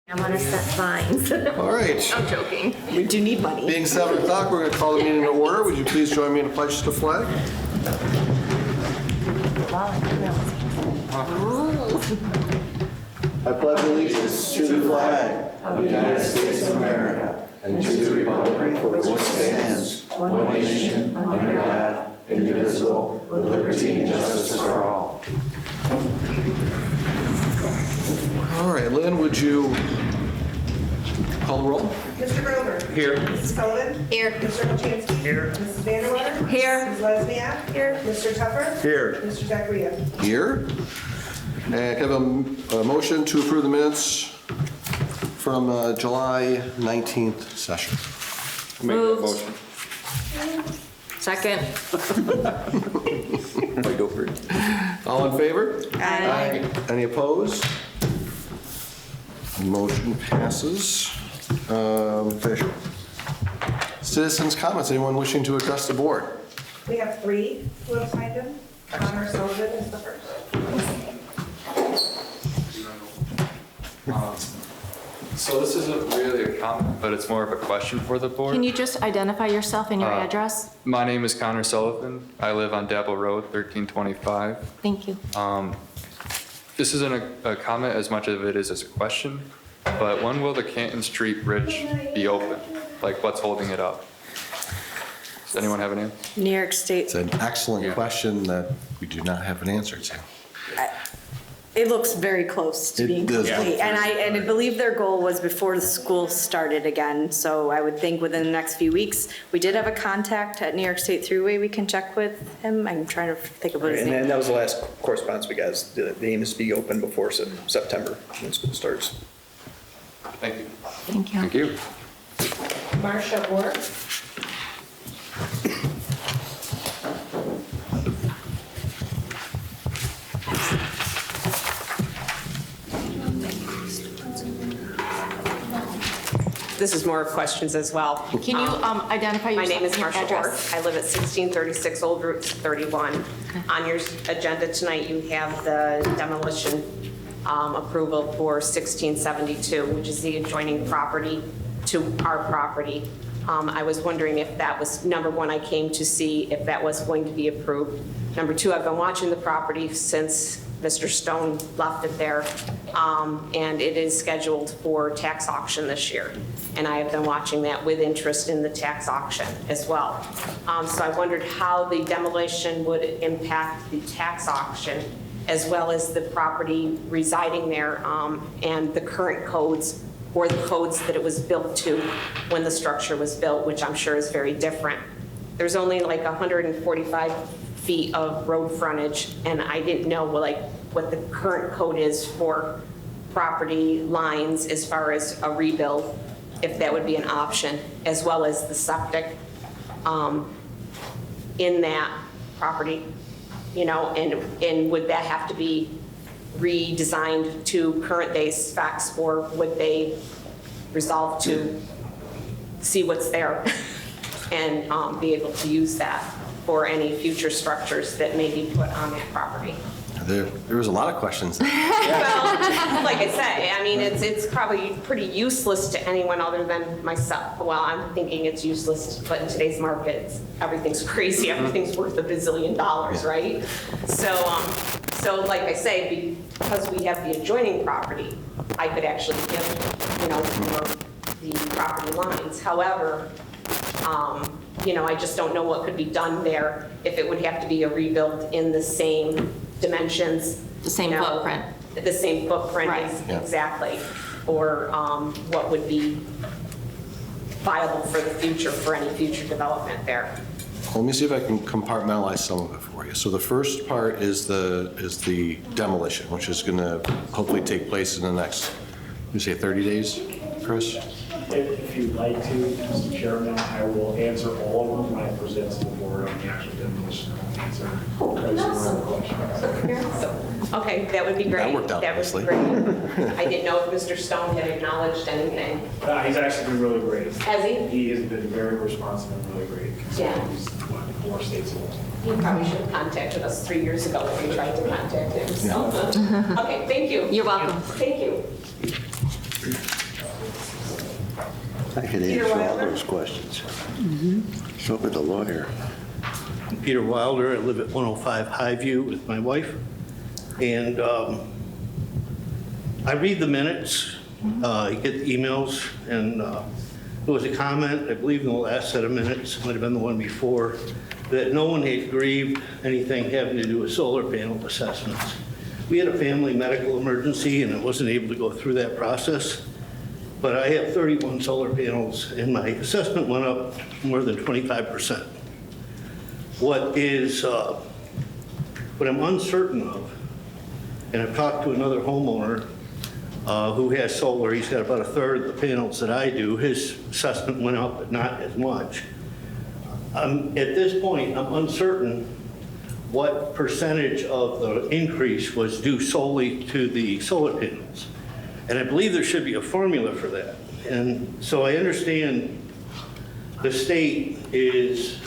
I want to set fines. All right. I'm joking. We do need money. Being 7 o'clock, we're going to call the meeting to order. Would you please join me in a pledge to the flag? I pledge allegiance to the flag of the United States of America and to the republic for which it stands, one nation, under God, indivisible, with liberty and justice for all. All right, Lynn, would you call the roll? Mr. Grover. Here. Mrs. Sullivan. Here. Mr. Machansky. Here. Mrs. Vanderwater. Here. Mrs. Lesniak. Here. Mr. Tupper. Here. Mr. Zachariah. Here. And can I have a motion to approve the minutes from July 19th session? Moved. Second. Go for it. All in favor? Aye. Any opposed? Motion passes. Fisher. Citizens' comments. Anyone wishing to address the board? We have 3 who have signed in. Connor Sullivan is the first. So this isn't really a comment, but it's more of a question for the board. Can you just identify yourself and your address? My name is Connor Sullivan. I live on Dabble Road, 1325. Thank you. This isn't a comment as much as it is a question, but when will the Canton Street Bridge be open? Like, what's holding it up? Does anyone have an answer? New York State, It's an excellent question that we do not have an answer to. it looks very close to It being does. complete. And I believe their goal was before the school started again. So I would think within the next few weeks. We did have a contact at New York State Thruway we can check with him. I'm trying to think of what his And name. that was the last correspondence we got. Is the aim is to be open before September when school starts. Thank you. Thank you. Thank you. Marsha Ward. This is more questions as well. Can you identify My yourself name is and your Marsha Ward. address? I live at 1636 Old Route 31. On your agenda tonight, you have the demolition approval for 1672, which is the adjoining property to our property. I was wondering if that was, number one, I came to see if that was going to be approved. Number two, I've been watching the property since Mr. Stone left it there, and it is scheduled for tax auction this year. And I have been watching that with interest in the tax auction as well. So I wondered how the demolition would impact the tax auction as well as the property residing there and the current codes or the codes that it was built to when the structure was built, which I'm sure is very different. There's only like 145 feet of road frontage, and I didn't know what the current code is for property lines as far as a rebuild, if that would be an option, as well as the septic in that property, and would that have to be redesigned to current day specs, or would they resolve to see what's there and be able to use that for any future structures that may be put on that property? There was a lot of questions. Well, like I say, I mean, it's probably pretty useless to anyone other than myself. Well, I'm thinking it's useless, but in today's market, everything's crazy. Everything's worth $1 billion, right? So like I say, because we have the adjoining property, I could actually give, for the property lines. However, I just don't know what could be done there, if it would have to be a rebuild in the same dimensions. The same footprint. The same footprint, Right. Yeah. exactly. Or what would be viable for the future, for any future development there. Let me see if I can compartmentalize some of it for you. So the first part is the demolition, which is going to hopefully take place in the next, you say 30 days, Chris? If you'd like to, Mr. Chairman, I will answer all of them when I present to the board on the actual demolition. I'll answer every single question. Okay, that would be great. That worked out nicely. Great. I didn't know if Mr. Stone had acknowledged anything. He's actually been really great. Has he? He has been very responsive and really great. Yeah. He's 4 states away. He probably should have contacted us 3 years ago when we tried to contact him. So. Okay, thank you. You're welcome. Thank you. I could answer all those questions. So could the lawyer. I'm Peter Wilder. I live at 105 Highview with my wife. And I read the minutes, you get the emails, and there was a comment, I believe in the last set of minutes, might have been the one before, that no one had grieved anything having to do with solar panel assessments. We had a family medical emergency and I wasn't able to go through that process, but I have 31 solar panels and my assessment went up more than 25%. What I'm uncertain of, and I've talked to another homeowner who has solar, he's got about a third of the panels that I do, his assessment went up, but not as much. At this point, I'm uncertain what percentage of the increase was due solely to the solar panels. And I believe there should be a formula for that. And so I understand the state is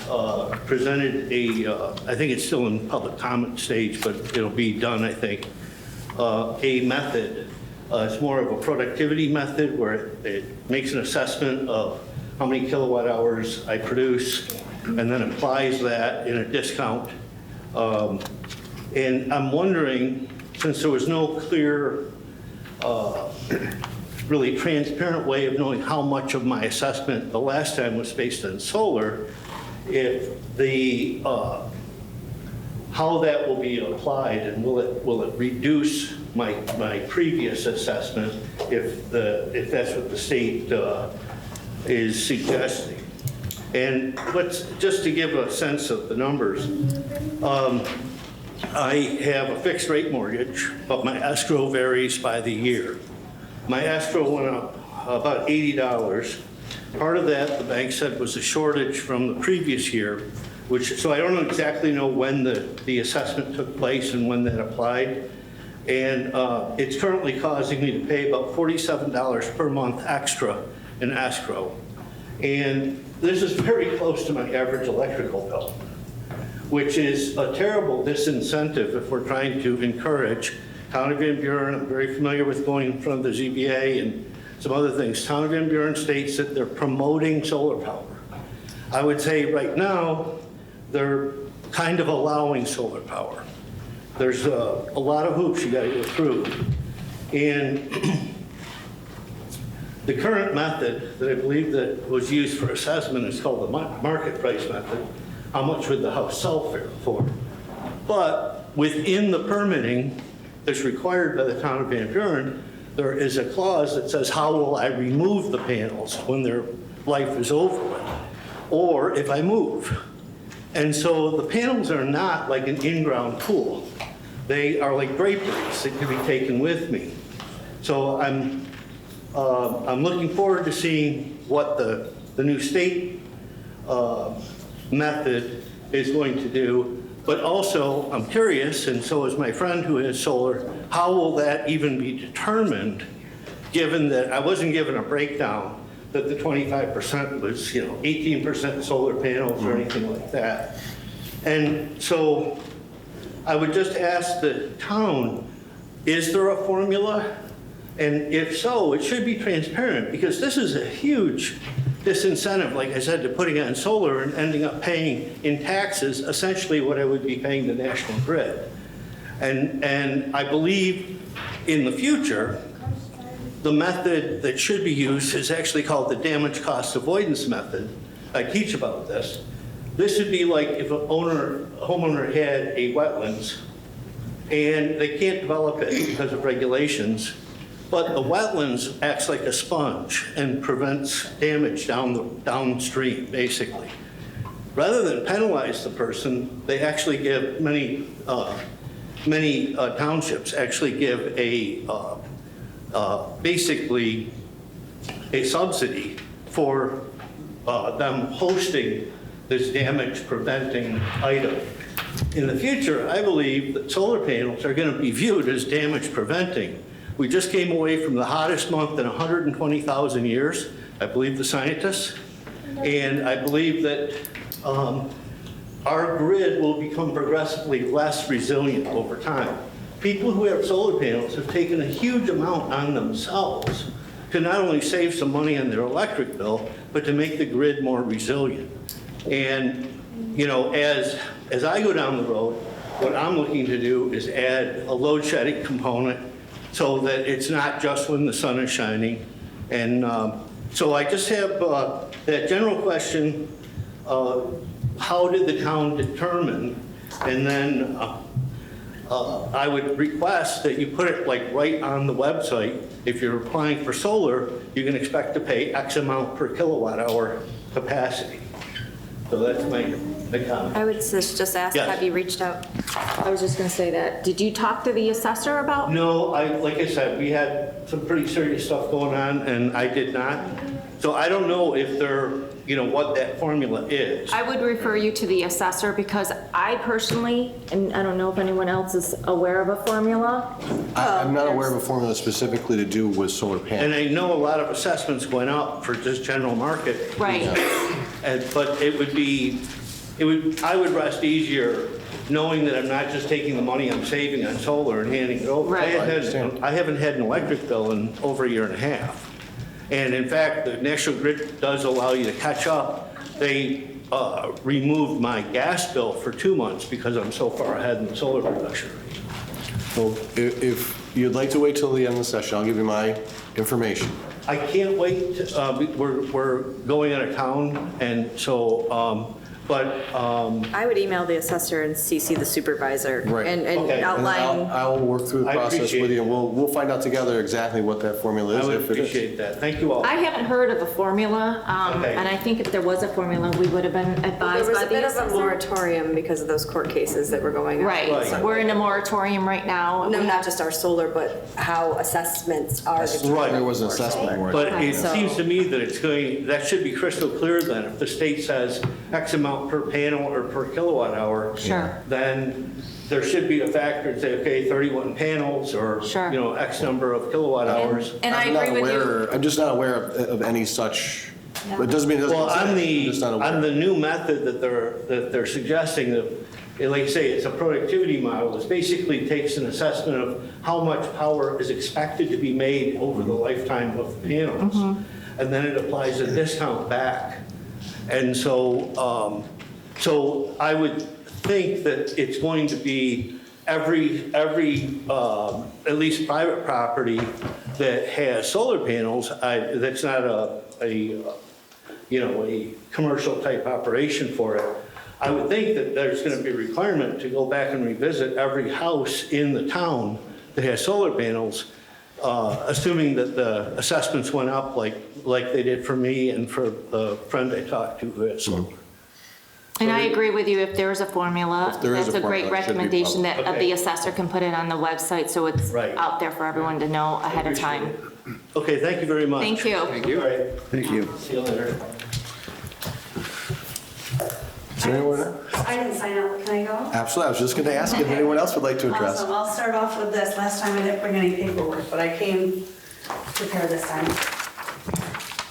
presented I think it's still in public comment stage, but it'll be done, I think, a method. It's more of a productivity method where it makes an assessment of how many kilowatt hours I produce and then applies that in a discount. And I'm wondering, since there was no clear, really transparent way of knowing how much of my assessment the last time was based on solar, if the, how that will be applied and will it reduce my previous assessment if that's what the state is suggesting. And just to give a sense of the numbers, I have a fixed rate mortgage, but my escrow varies by the year. My escrow went up about $80. Part of that, the bank said, was a shortage from the previous year, so I don't exactly know when the assessment took place and when that applied. And it's currently causing me to pay about $47 per month extra in escrow. And this is very close to my average electrical bill, which is a terrible disincentive if we're trying to encourage. Town of Van Buren, I'm very familiar with going in front of the ZBA and some other things. Town of Van Buren states that they're promoting solar power. I would say right now, they're kind of allowing solar power. There's a lot of hoops you gotta go through. And the current method that I believe that was used for assessment is called the market price method. How much would the house sell for? But within the permitting that's required by the town of Van Buren, there is a clause that says, how will I remove the panels when their life is over with, or if I move? And so the panels are not like an in-ground pool. They are like draperies that can be taken with me. So I'm looking forward to seeing what the new state method is going to do. But also, I'm curious, and so is my friend who has solar, how will that even be determined, given that I wasn't given a breakdown that the 25% was, 18% solar panels or anything like that. And so I would just ask the town, is there a formula? And if so, it should be transparent, because this is a huge disincentive, like I said, to putting on solar and ending up paying in taxes essentially what I would be paying the National Grid. And I believe in the future, the method that should be used is actually called the damage cost avoidance method. I teach about this. This would be like if a homeowner had a wetlands and they can't develop it because of regulations, but the wetlands acts like a sponge and prevents damage downstream, basically. Rather than penalize the person, they actually give, many townships actually give basically a subsidy for them hosting this damage preventing item. In the future, I believe that solar panels are going to be viewed as damage preventing. We just came away from the hottest month in 120,000 years, I believe the scientists, and I believe that our grid will become progressively less resilient over time. People who have solar panels have taken a huge amount on themselves to not only save some money on their electric bill, but to make the grid more resilient. And, you know, as I go down the road, what I'm looking to do is add a load shedding component so that it's not just when the sun is shining. And so I just have that general question, how did the town determine? And then I would request that you put it like right on the website. If you're applying for solar, you can expect to pay X amount per kilowatt hour capacity. So that's my comment. I would just ask, Yes. have you reached out? I was just gonna say that. Did you talk to the assessor about? No, like I said, we had some pretty serious stuff going on, and I did not. So I don't know if they're, you know, what that formula is. I would refer you to the assessor because I personally, and I don't know if anyone else is aware of a formula. I'm not aware of a formula specifically to do with solar And panels. I know a lot of assessments went up for just general market. Right. But it would be, I would rest easier knowing that I'm not just taking the money I'm saving on solar and handing it over. Right. I haven't had an electric bill in over a year and a half. And in fact, the National Grid does allow you to catch up. They removed my gas bill for 2 months because I'm so far ahead in the solar production. So if you'd like to wait till the end of the session, I'll give you my information. I can't wait, we're going out of town, and so, I would email the assessor and CC the supervisor Right. and Okay. And outline. I'll work through the I process appreciate with you, it. and we'll find out together exactly what that formula I is. would if it is. appreciate that. Thank you all. I haven't heard of a formula, Okay. and I think if there was a formula, we would have been There advised was by a the bit of a assessor. moratorium because of those court cases that were going on. Right, Right. we're in a moratorium right now. No, We not have- just our solar, but how assessments are Right. There was an assessment board. But it So- seems to me that that should be crystal clear then. If the state says X amount per panel or per kilowatt hour. Sure. Then there should be a factor and say, okay, 31 panels or, Sure. you know, X number of kilowatt hours. And I I'm not agree with you. aware, I'm just not aware of any such, it doesn't mean it doesn't Well, on exist. I'm just not aware. the new method that they're suggesting, that, like I say, it's a productivity model. It basically takes an assessment of how much power is expected to be made over the lifetime of the panels. Mm-hmm. And then it applies a discount back. And so, so I would think that it's going to be every at least private property that has solar panels, that's not a commercial type operation for it. I would think that there's going to be a requirement to go back and revisit every house in the town that has solar panels, assuming that the assessments went up like they did for me and for the friend I talked to who has solar. And I agree with you, if there is a formula, If there is that's a a great formula, it should be recommendation that public. the Okay. assessor can put it on the website, so it's Right. out there for everyone to know ahead of time. Okay, thank you very much. Thank you. Thank you. All right, Thank you. see you later. Is there anyone? I didn't sign up, can I go? Absolutely, I was just going to ask if anyone else would like to address. Awesome, I'll start off with this. Last time I didn't bring any paperwork, but I came prepared this time.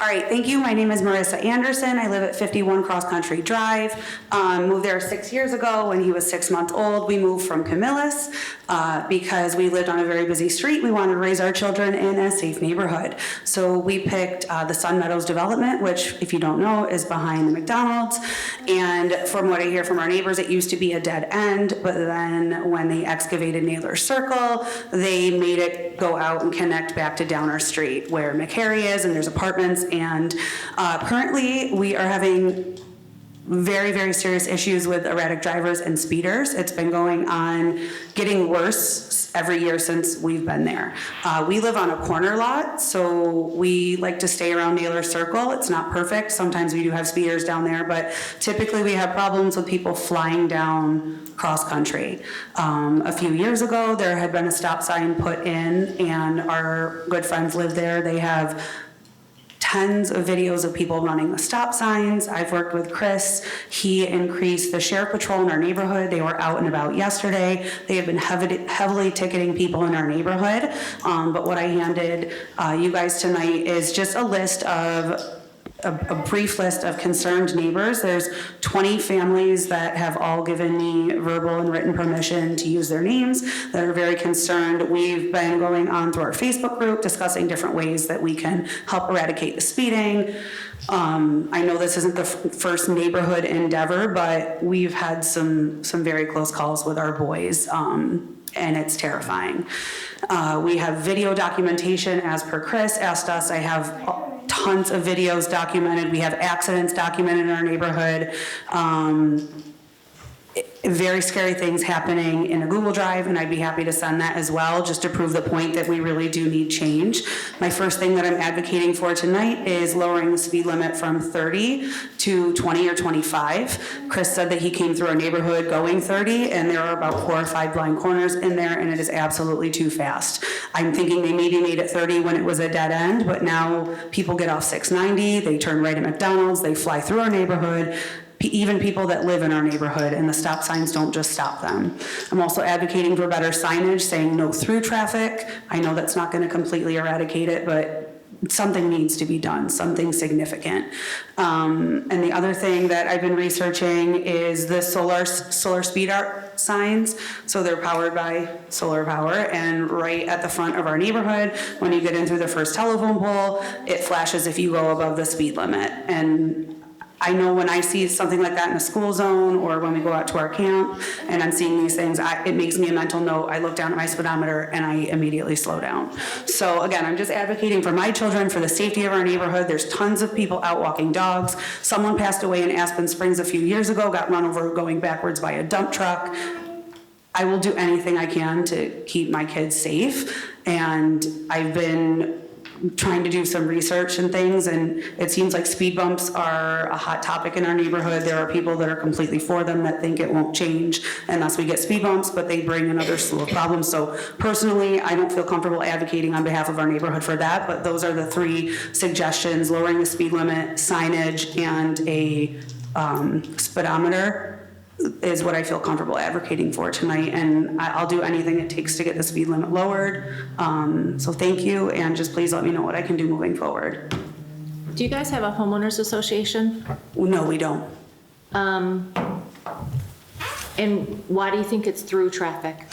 All right, thank you. My name is Marissa Anderson. I live at 51 Cross Country Drive. Moved there 6 years ago when he was 6 months old. We moved from Camillus because we lived on a very busy street. We wanted to raise our children in a safe neighborhood. So we picked the Sun Meadows development, which, if you don't know, is behind the McDonald's. And from what I hear from our neighbors, it used to be a dead end, but then when they excavated Naylor Circle, they made it go out and connect back to Downer Street where McCary is, and there's apartments. And currently, we are having very, very serious issues with erratic drivers and speeders. It's been going on, getting worse every year since we've been there. We live on a corner lot, so we like to stay around Naylor Circle. It's not perfect. Sometimes we do have speeders down there, but typically we have problems with people flying down cross country. A few years ago, there had been a stop sign put in, and our good friends live there. They have tons of videos of people running the stop signs. I've worked with Chris. He increased the sheriff patrol in our neighborhood. They were out and about yesterday. They have been heavily ticketing people in our neighborhood. But what I handed you guys tonight is just a list of a brief list of concerned neighbors. There's 20 families that have all given me verbal and written permission to use their names that are very concerned. We've been going on through our Facebook group discussing different ways that we can help eradicate the speeding. I know this isn't the first neighborhood endeavor, but we've had some very close calls with our boys, and it's terrifying. We have video documentation, as per Chris asked us. I have tons of videos documented. We have accidents documented in our neighborhood. Very scary things happening in a Google Drive, and I'd be happy to send that as well, just to prove the point that we really do need change. My first thing that I'm advocating for tonight is lowering the speed limit from 30 to 20 or 25. Chris said that he came through our neighborhood going 30, and there are about 4 or 5 blind corners in there, and it is absolutely too fast. I'm thinking they maybe made it 30 when it was a dead end, but now people get off 690, they turn right at McDonald's, they fly through our neighborhood. Even people that live in our neighborhood, and the stop signs don't just stop them. I'm also advocating for better signage saying no through traffic. I know that's not going to completely eradicate it, but something needs to be done, something significant. And the other thing that I've been researching is the solar speed art signs. So they're powered by solar power, and right at the front of our neighborhood, when you get in through the first telephone pole, it flashes if you go above the speed limit. And I know when I see something like that in a school zone, or when we go out to our camp and I'm seeing these things, it makes me a mental note. I look down at my speedometer and I immediately slow down. So again, I'm just advocating for my children, for the safety of our neighborhood. There's tons of people out walking dogs. Someone passed away in Aspen Springs a few years ago, got run over going backwards by a dump truck. I will do anything I can to keep my kids safe, and I've been trying to do some research and things, and it seems like speed bumps are a hot topic in our neighborhood. There are people that are completely for them, that think it won't change unless we get speed bumps, but they bring another slew of problems. So personally, I don't feel comfortable advocating on behalf of our neighborhood for that, but those are the 3 suggestions: lowering the speed limit, signage, and a speedometer is what I feel comfortable advocating for tonight, and I'll do anything it takes to get the speed limit lowered. So thank you, and just please let me know what I can do moving forward. Do you guys have a homeowners association? No, we don't. And why do you think it's through traffic?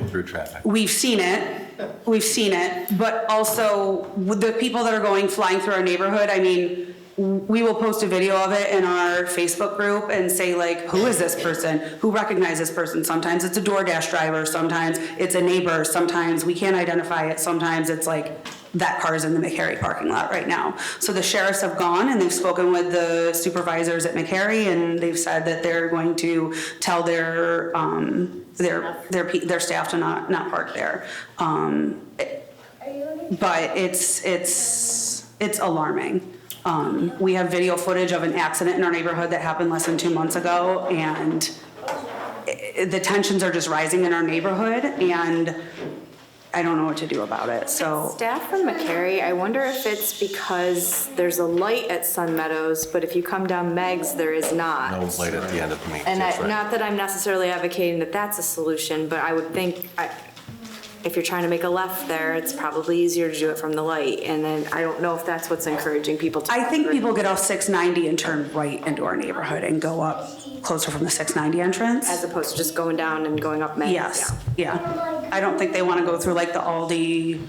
Through traffic. We've seen it, but also with the people that are flying through our neighborhood, I mean, we will post a video of it in our Facebook group and say, like, who is this person? Who recognizes this person? Sometimes it's a DoorDash driver, sometimes it's a neighbor, sometimes we can't identify it, sometimes it's like, that car's in the McHarry parking lot right now. So the sheriffs have gone and they've spoken with the supervisors at McHarry, and they've said that they're going to tell their staff to not park there. But it's alarming. We have video footage of an accident in our neighborhood that happened less than 2 months ago, and the tensions are just rising in our neighborhood, and I don't know what to do about it, so. Staff from McCary, I wonder if it's because there's a light at Sun Meadows, but if you come down Meg's, there is not. No light at the end of the main. And That's right. not that I'm necessarily advocating that that's a solution, but I would think, if you're trying to make a left there, it's probably easier to do it from the light. And then I don't know if that's what's encouraging people to. I think people get off 690 and turn right into our neighborhood and go up closer from the 690 entrance. As opposed to just going down and going up Meg's. Yes, yeah. I don't think they want to go through like the Aldi,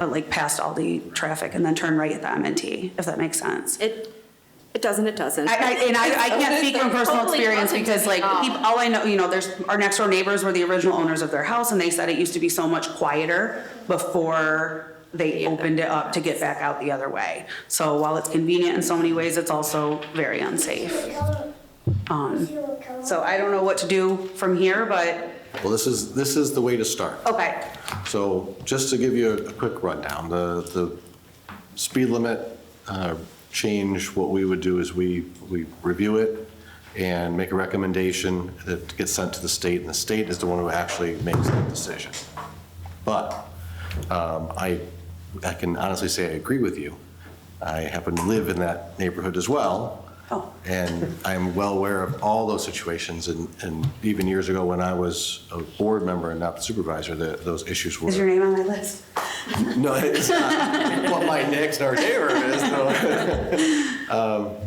like past Aldi traffic and then turn right at the M&T, if that makes sense. It doesn't. I can't speak from personal Hopefully experience nothing because like, to be all I know, there's, our next door neighbors were the original owners of their house, and they said it used to be so much quieter before they opened it up to get back out the other way. So while it's convenient in so many ways, it's also very unsafe. So I don't know what to do from here, but. Well, this is the way to start. Okay. So just to give you a quick rundown, the speed limit change, what we would do is we review it and make a recommendation that gets sent to the state, and the state is the one who actually makes the decision. But I can honestly say I agree with you. I happen to live in that neighborhood as well. Oh. And I'm well aware of all those situations, and even years ago when I was a board member and not the supervisor, those issues were. Is your name on my list? No, it's not what my next door neighbor is, no.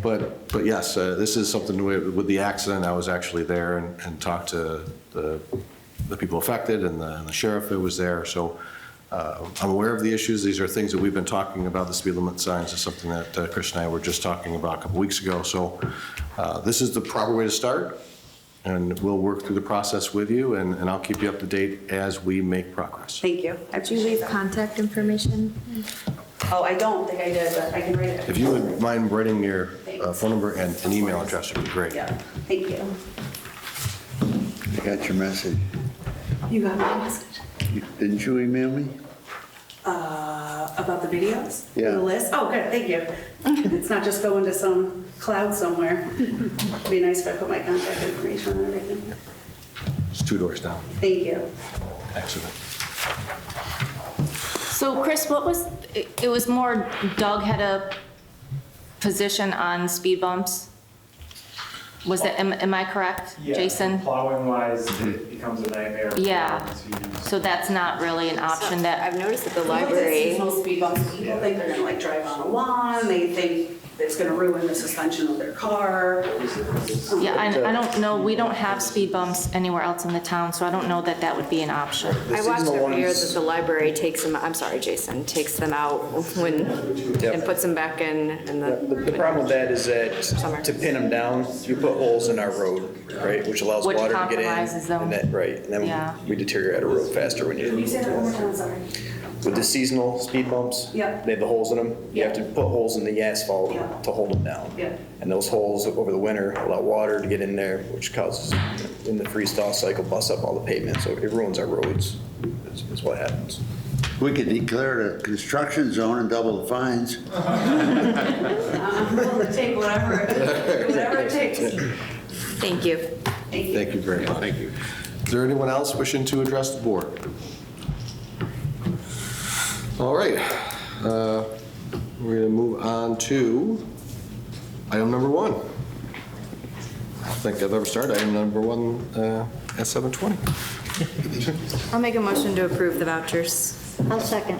But yes, this is something with the accident, I was actually there and talked to the people affected and the sheriff who was there, so I'm aware of the issues. These are things that we've been talking about. The speed limit signs is something that Chris and I were just talking about a couple weeks ago, so this is the proper way to start, and we'll work through the process with you, and I'll keep you up to date as we make progress. Thank you. I Did you leave appreciate that. contact information? Oh, I don't think I did, but I can write it. If you would mind writing your phone number and an email address, would be great. Yeah, thank you. I got your message. You got my message? Didn't you email me? About the videos? Yeah. The list? Oh, good, thank you. It's not just going to some cloud somewhere. It'd be nice if I put my contact information on everything. It's 2 doors down. Thank you. Excellent. So Chris, what was, it was more Doug had a position on speed bumps? Was that, am I correct, Yeah, Jason? Plowing wise, it becomes a nightmare. Yeah. To- So that's not really an option that, I've noticed at the With library. seasonal speed bumps, people think they're gonna like drive on a lawn, they think it's gonna ruin the suspension of their car. yeah, I don't know, we don't have speed bumps anywhere else in the town, so I don't know that that would be an option. I watched seasonal every year ones- that the library takes them, I'm sorry, Jason, takes them out when, Yep. and puts them back in The problem with that is Summer. that to pin them down, you put holes in our road, right, which allows Which water to get in. compromises them. And that, right, and Yeah. then we deteriorate a road faster when Can you say that one more time, sorry? with the seasonal speed bumps. Yep. They have the holes in them. You have to put holes in the asphalt Yeah. to hold them down. Yeah. And those holes over the winter allow water to get in there, which causes, in the freeze-thaw cycle, busts up all the pavement, so it ruins our roads, is what happens. We could declare it a construction zone and double the fines. I'm willing to take whatever it takes. Thank you. Thank you. Thank you very much. Thank you. Is there anyone else wishing to address the board? All right, we're going to move on to item number 1. I don't think I've ever started item number 1 at 7:20. I'll make a motion to approve the vouchers. I'll second.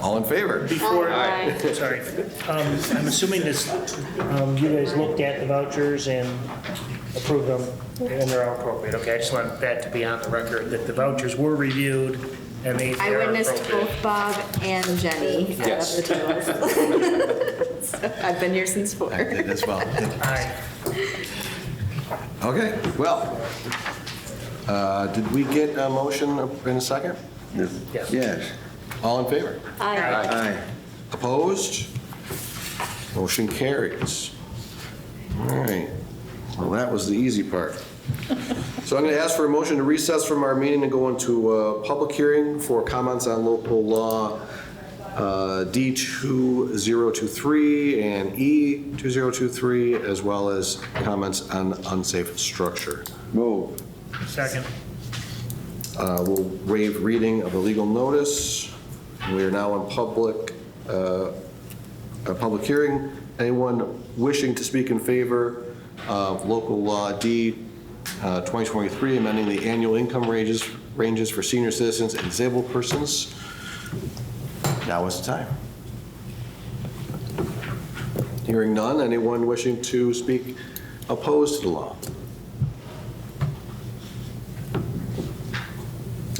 All in favor? Before, Aye. sorry, I'm assuming this, you guys looked at the vouchers and approved them, and they're all appropriate, okay? I just want that to be on the record, that the vouchers were reviewed and they I are witnessed appropriate. both Bob and Jenny add up Yes. the totals. I've been here since 4. I did as well. Aye. Okay, well, did we get a motion in a second? Yes. Yes. All in favor? Aye. Opposed? Motion carries. All right, well, that was the easy part. So I'm going to ask for a motion to recess from our meeting and go into a public hearing for comments on local law D2023 and E2023, as well as comments on unsafe structure. Move. Second. We'll waive reading of the legal notice. We are now in a public hearing. Anyone wishing to speak in favor of local law D 2023, amending the annual income ranges for senior citizens and disabled persons? Now is the time. Hearing none, anyone wishing to speak opposed to the law?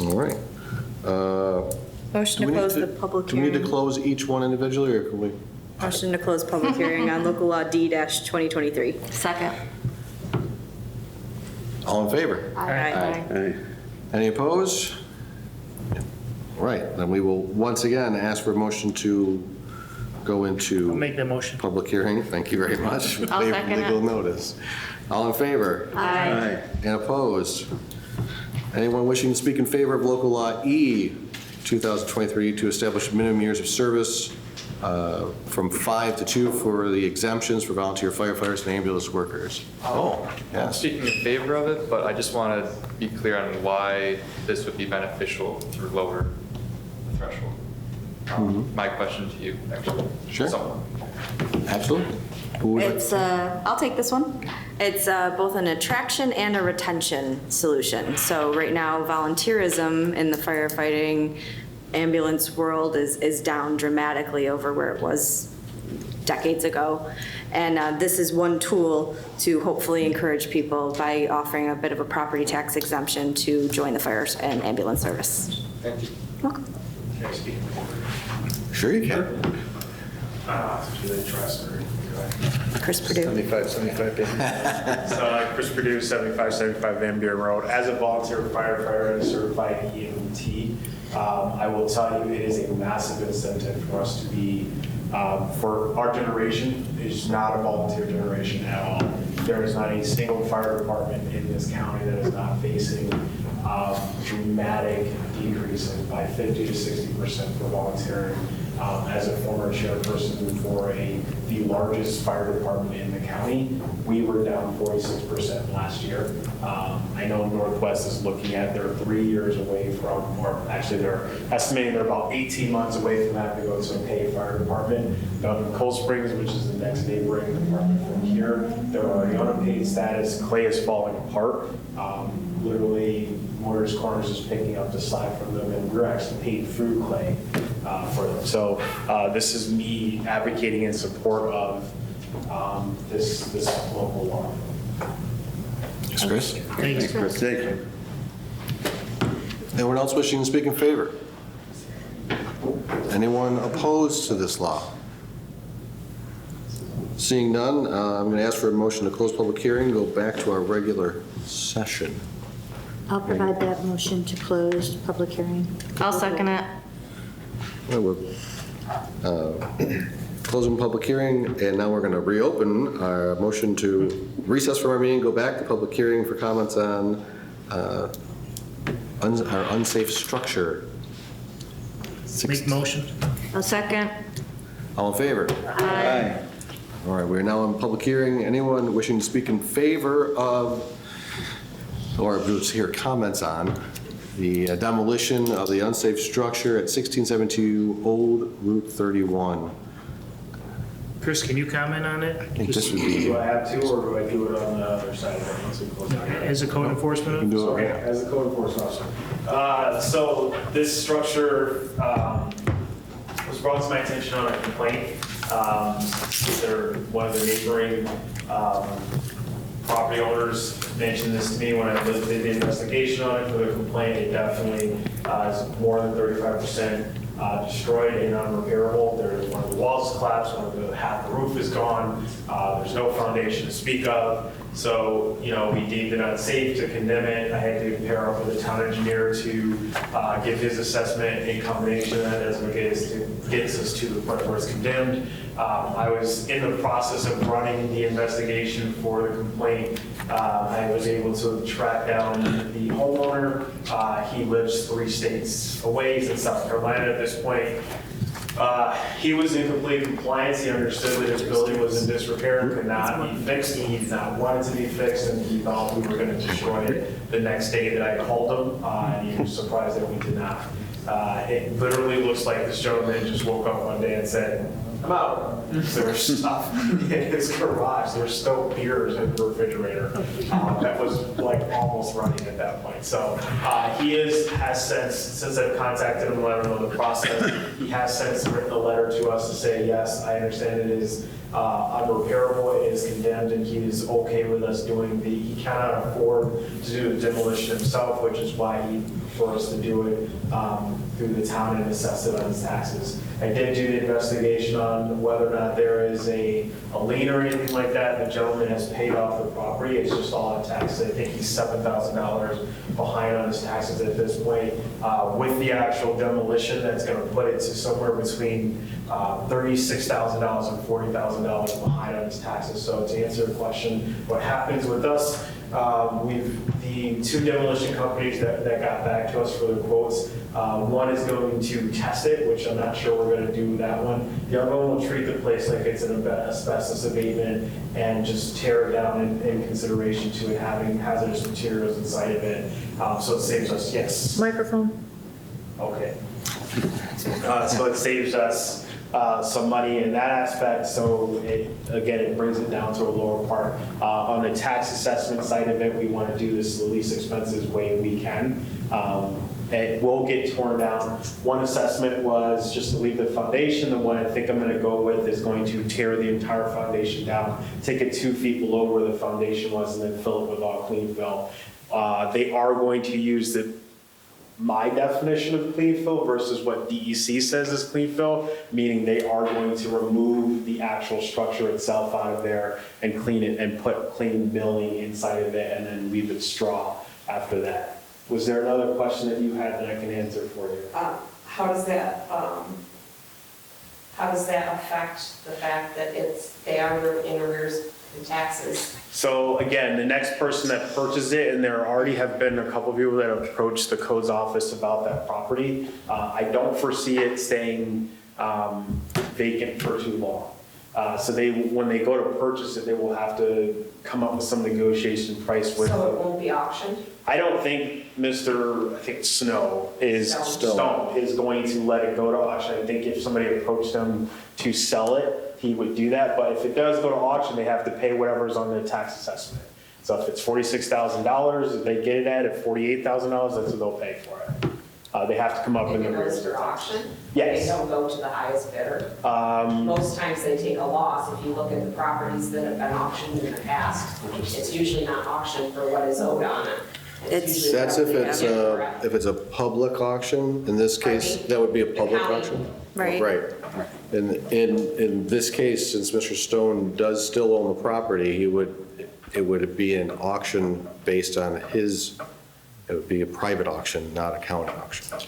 All right. Motion to close the public Do we need to hearing. close each one individually, or can we? Motion to close public hearing on local law D-2023. second. All in favor? Aye. Aye. Any opposed? All right, then we will once again ask for a motion to go I'll into make that motion. public hearing. Thank you very much. I'll Waive second legal it. notice. All in favor? Aye. And opposed? Anyone wishing to speak in favor of local law E 2023 to establish minimum years of service from 5 to 2 for the exemptions for volunteer firefighters and ambulance workers? Oh, I'm yes. speaking in favor of it, but I just want to be clear on why this would be beneficial to lower the threshold. My question to you, actually. Sure. Someone. Absolutely. Who would like- It's, I'll take this one. It's both an attraction and a retention solution. So right now, volunteerism in the firefighting ambulance world is down dramatically over where it was decades ago. And this is one tool to hopefully encourage people by offering a bit of a property tax exemption to join the fire and ambulance service. Thank you. Welcome. Can I speak? Sure you can. Do they trust or? Chris Purdue. 75 days. So Chris Purdue, 7575 Van Buren Road. As a volunteer firefighter and a certified EMT, I will tell you it is a massive incentive for us to be, for our generation, it's not a volunteer generation at all. There is not a single fire department in this county that is not facing dramatic decreases by 50 to 60% for volunteering. As a former chairperson for the largest fire department in the county, we were down 46% last year. I know Northwest is looking at, they're 3 years away from, or actually they're estimating they're about 18 months away from having to go to a paid fire department. Down in Cold Springs, which is the next neighboring department from here, they're already on a paid status. Clay is falling apart. Literally, Moyers Corners is picking up the slack from them, and we're actually paid through Clay for them. So this is me advocating in support of this local law. Yes, Chris? Thanks. Thank you. Anyone else wishing to speak in favor? Anyone opposed to this law? Seeing none, I'm going to ask for a motion to close public hearing, go back to our regular session. I'll provide that motion to close public hearing. I'll second it. Closing public hearing, and now we're going to reopen our motion to recess from our meeting, go back to public hearing for comments on our unsafe structure. Make motion. I'll second. All in favor? Aye. All right, we're now in public hearing. Anyone wishing to speak in favor of, or just hear comments on, the demolition of the unsafe structure at 1672 Old Route 31? Chris, can you comment on it? I think this would be, Do I have to, or do I do it on the other side of it once we close it? As a code enforcement you can do Okay, it right as a code enforcement officer. So this structure was brought to my attention on a complaint. One of the neighboring property owners mentioned this to me when I did the investigation on it for the complaint. It definitely is more than 35% destroyed and unrepairable. One of the walls is collapsed, half the roof is gone. There's no foundation to speak of. So, we deemed it unsafe to condemn it. I had to pair up with a town engineer to give his assessment in combination. That doesn't get us to the point where it's condemned. I was in the process of running the investigation for the complaint. I was able to track down the homeowner. He lives 3 states away. He's in South Carolina at this point. He was in complete compliance. He understood that his building was in disrepair and could not be fixed. He did not want it to be fixed, and he thought we were going to destroy it the next day that I called him, and he was surprised that we did not. It literally looks like this gentleman just woke up one day and said, "I'm out." There was stuff in his garage. There were still beers in the refrigerator that was like almost running at that point. So he has since I've contacted him and let him know the process, he has since written a letter to us to say, yes, I understand it is unrepairable, it is condemned, and he is okay with us doing he cannot afford to do the demolition himself, which is why he for us to do it through the town and assess it on his taxes. I did do the investigation on whether or not there is a lien or anything like that. The gentleman has paid off the property. It's just all on taxes. I think he's $7,000 behind on his taxes at this point. With the actual demolition, that's going to put it to somewhere between $36,000 and $40,000 behind on his taxes. So to answer the question, what happens with us, the 2 demolition companies that got back to us for the quotes, one is going to test it, which I'm not sure we're going to do that one. The other one will treat the place like it's an asbestos abatement and just tear it down in consideration to it having hazardous materials inside of it. So it saves us, yes. Microphone. Okay. So it saves us some money in that aspect. So it brings it down to a lower part. On the tax assessment side of it, we want to do this the least expensive way we can. It will get torn down. One assessment was just to leave the foundation. The one I think I'm gonna go with is going to tear the entire foundation down, take it 2 feet below where the foundation was, and then fill it with all clean fill. They are going to use my definition of clean fill versus what DEC says is clean fill, meaning they are going to remove the actual structure itself out of there and clean it and put clean milling inside of it and then leave it straw after that. Was there another question that you had that I can answer for you? How does that affect the fact that they are in arrears in taxes? So again, the next person that purchases it, and there already have been a couple of people that have approached the codes office about that property. I don't foresee it staying vacant for too long. So when they go to purchase it, they will have to come up with some negotiation price with. So it won't be auctioned? I don't think I think Stone is going to let it go to auction. I think if somebody approached him to sell it, he would do that. But if it does go to auction, they have to pay whatever's on the tax assessment. So if it's $46,000, if they get it at $48,000, that's what they'll pay for it. They have to come up And with it goes to auction? Yes. They don't go to the highest bidder? Most times they take a loss. If you look at the properties that have been auctioned in the past, it's usually not auctioned for what is owed on it. usually That's if it's a public auction. In this case, that would be a public county. auction? Right. Right. In this case, since Mr. Stone does still own the property, it would be an auction based on it would be a private auction, not a county auction.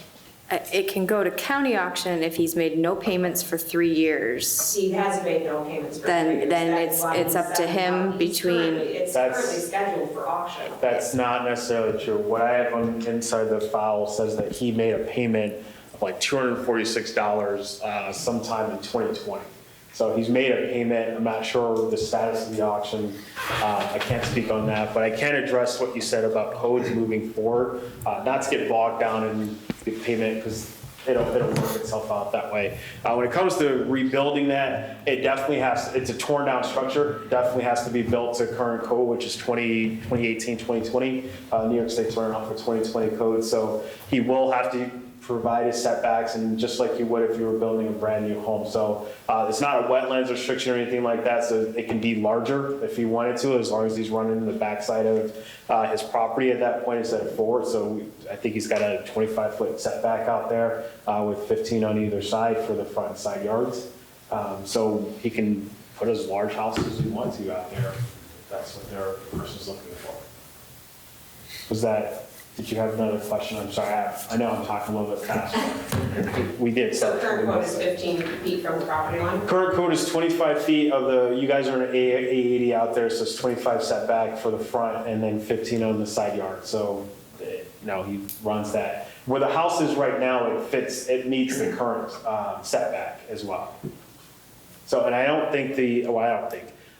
It can go to county auction if he's made no payments for 3 years. He has made no payments for Then- 3 years. then That's it's- why it's he up to said him he's between- currently- It's That's- currently scheduled for auction. That's not necessarily true. What I have on inside the file says that he made a payment of like $246 sometime in 2020. So he's made a payment. I'm not sure the status of the auction. I can't speak on that, but I can address what you said about codes moving forward. Not to get bogged down in the payment because it'll work itself out that way. When it comes to rebuilding that, it's a torn down structure, definitely has to be built to current code, which is 2018, 2020. New York State's running off a 2020 code, so he will have to provide his setbacks, and just like you would if you were building a brand new home. So it's not a wetlands restriction or anything like that, so it can be larger if he wanted to, as long as he's running the backside of his property at that point instead of forward. So I think he's got a 25-foot setback out there with 15 on either side for the front and side yards. So he can put as large houses as he wants to out there, if that's what their person's looking for. Did you have another question? I'm sorry, I know I'm talking a little bit fast. We did. So current code is 15 feet from the property line? Current code is 25 feet you guys are in A80 out there, so it's 25 setback for the front and then 15 on the side yard. So, no, he runs that. Where the house is right now, it meets the current setback as well. So, and I don't think the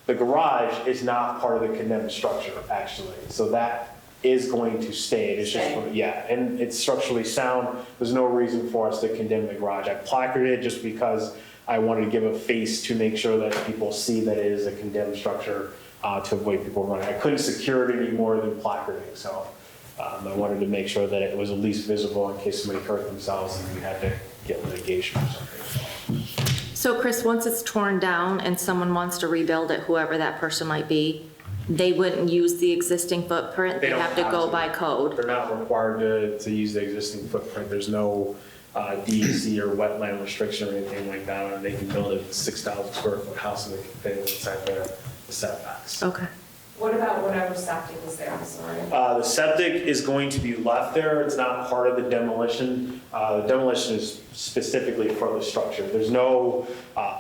garage is not part of the condemned structure, actually. So that is going to stay. It's just, and it's structurally sound. There's no reason for us to condemn the garage. I placarded it just because I wanted to give a face to make sure that people see that it is a condemned structure to avoid people running. I couldn't secure it any more than placarding, so I wanted to make sure that it was at least visible in case somebody hurt themselves and we had to get litigation or something. So Chris, once it's torn down and someone wants to rebuild it, whoever that person might be, they wouldn't use the existing footprint? They have to go by code? They're not required to use the existing footprint. There's no DEC or wetland restriction or anything like that. And they can build a 6,000 square foot house and they can fit inside the setbacks. Okay. What about whatever septic is there? I'm sorry. The septic is going to be left there. It's not part of the demolition. The demolition is specifically for the structure. There's no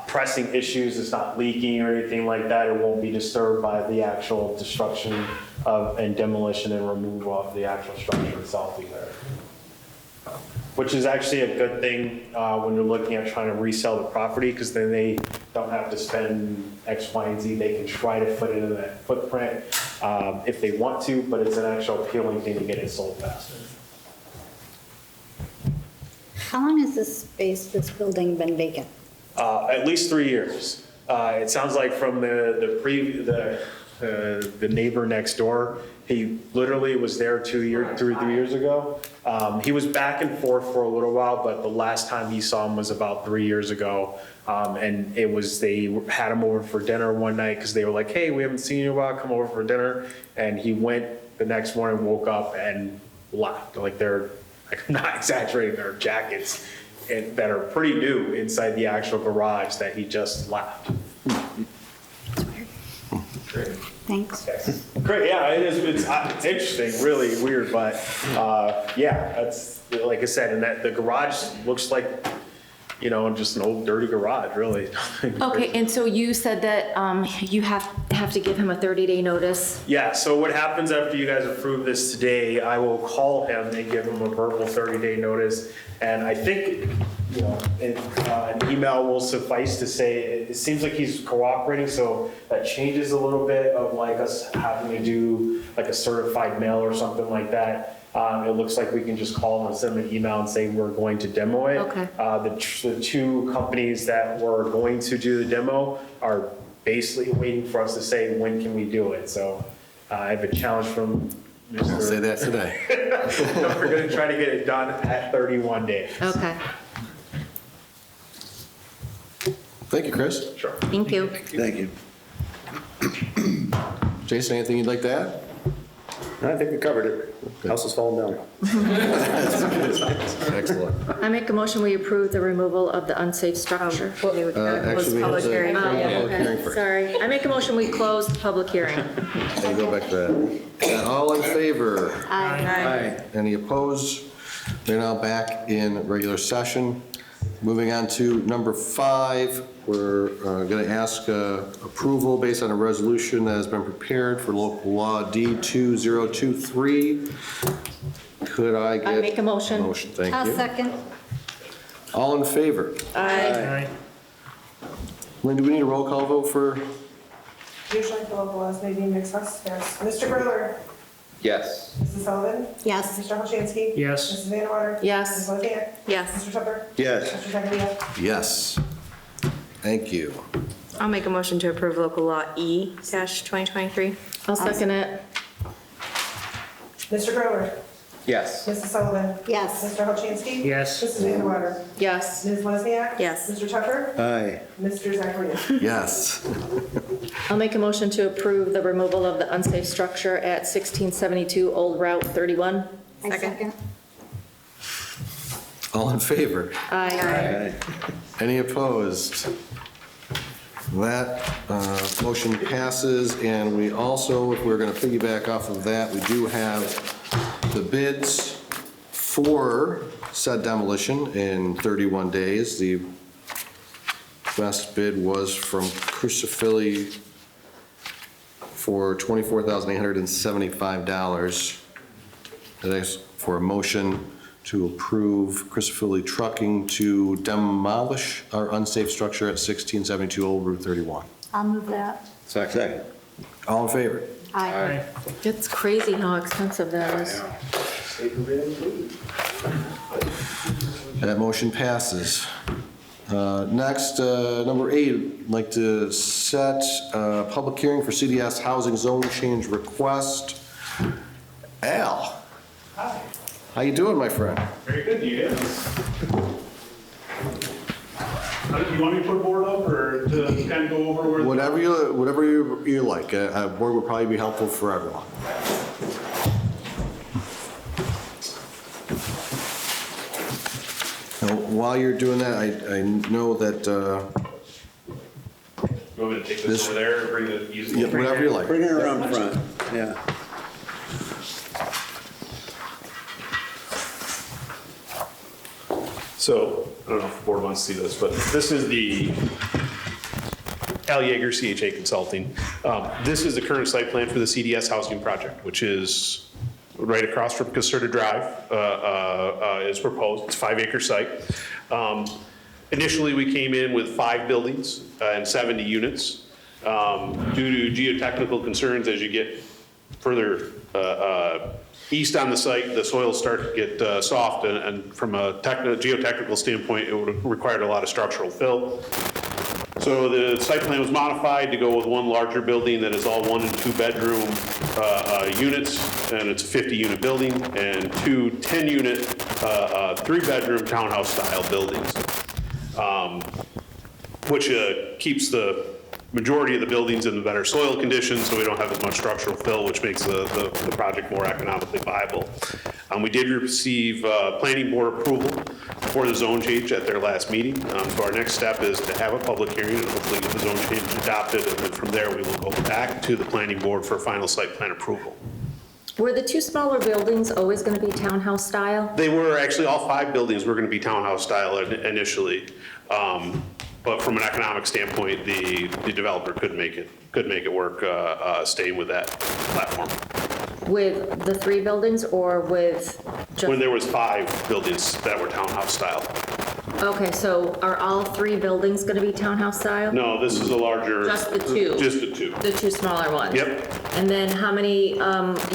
pressing issues. It's not leaking or anything like that. It won't be disturbed by the actual destruction and demolition and removal of the actual structure itself either. Which is actually a good thing when you're looking at trying to resell the property, because then they don't have to spend X, Y, and Z. They can try to fit it in that footprint if they want to, but it's an actual appealing thing to get it sold faster. How long has this building been vacant? At least 3 years. It sounds like from the neighbor next door, He literally was there 3 years ago. He was back and forth for a little while, but the last time he saw him was about 3 years ago. And they had him over for dinner one night because they were like, hey, we haven't seen you in a while, come over for dinner. And he went the next morning, woke up and left. Like they're, I'm not exaggerating, there are jackets that are pretty new inside the actual garage that he just left. Great. Thanks. Great, yeah, it's interesting, really weird, but yeah, that's, like I said, and that the garage looks like, you know, just an old dirty garage, really. Okay, and so you said that you have to give him a 30-day notice? Yeah, so what happens after you guys approve this today, I will call him and give him a verbal 30-day notice. And I think, you know, an email will suffice to say, it seems like he's cooperating, so that changes a little bit of like us having to do like a certified mail or something like that. It looks like we can just call and send an email and say we're going to demo it. Okay. The two companies that were going to do the demo are basically waiting for us to say, when can we do it? So I have a challenge from Mr. I'll say that today. We're going to try to get it done at 31 days. Okay, Thank you, Chris. Sure. thank you. Thank you. Jason, anything you'd like to add? I think we covered it. House is falling down. Excellent. I make a motion, we approve the removal of the unsafe structure. Actually, we have Public to- hearing. Oh, yeah, Public hearing okay, first. sorry. I make a motion, we close the public hearing. And go back to that. All in favor? Aye. Any opposed? They're now back in regular session. Moving on to number 5, we're going to ask approval based on a resolution that has been prepared for local law D2023. Could I get? I make a motion. Motion, thank I'll you. second. All in favor? Aye. Lynn, do we need a roll call vote for? Usually the local laws maybe mix us, yes. Mr. Brewer? Yes. Mrs. Sullivan? Yes. Mr. Halchansky? Yes. Mrs. Vanderwater? Yes. Mrs. Wozniak? Yes. Mr. Tupper? Yes. Mr. Tagalia? Yes. Thank you. I'll make a motion to approve local law E-2023. I'll second it. Mr. Brewer? Yes. Mrs. Sullivan? Yes. Mr. Halchansky? Yes. Mrs. Vanderwater? Yes. Ms. Wozniak? Yes. Mr. Tupper? Aye. Mr. Zacharias? Yes. I'll make a motion to approve the removal of the unsafe structure at 1672 Old Route 31. I second. All in favor? Aye. Any opposed? That motion passes, and we also, if we're going to piggyback off of that, we do have the bids for said demolition in 31 days. The best bid was from Crucifili for $24,875. That is for a motion to approve Crucifili Trucking to demolish our unsafe structure at 1672 Old Route 31. I'll move that. Second. All in favor? Aye. It's crazy how expensive that is. That motion passes. Next, number 8, I'd like to set a public hearing for CDS housing zone change request. Al? Hi. How you doing, my friend? Very good, you guys. You want me to put a board up or to kind of go over where? Whatever you like. A board would probably be helpful for everyone. Now, while you're doing that, I know that, You want me to take This- this over there or bring it easily? yeah, whatever you like. Bring it around front, yeah. So, I don't know if the board wants to see this, but this is the Al Yeager, CHA Consulting. This is the current site plan for the CDS housing project, which is right across from Caserta Drive, is proposed. It's a 5-acre site. Initially, we came in with 5 buildings and 70 units. Due to geotechnical concerns, as you get further east on the site, the soils start to get soft, and from a geotechnical standpoint, it would have required a lot of structural fill. So the site plan was modified to go with one larger building that is all 1 and 2 bedroom units, and it's a 50-unit building, and 2 10-unit, 3-bedroom townhouse-style buildings, which keeps the majority of the buildings in the better soil conditions, so we don't have as much structural fill, which makes the project more economically viable. We did receive planning board approval for the zone change at their last meeting. So our next step is to have a public hearing and hopefully get the zone change adopted, and then from there we will go back to the planning board for final site plan approval. Were the 2 smaller buildings always going to be townhouse style? They were actually, all 5 buildings were going to be townhouse style initially. But from an economic standpoint, the developer could make it work, staying with that platform. With the 3 buildings or with just? When there was 5 buildings that were townhouse style. Okay, so are all 3 buildings going to be townhouse style? No, this is a larger. Just the 2? Just the 2. The 2 smaller ones? Yep. And then how many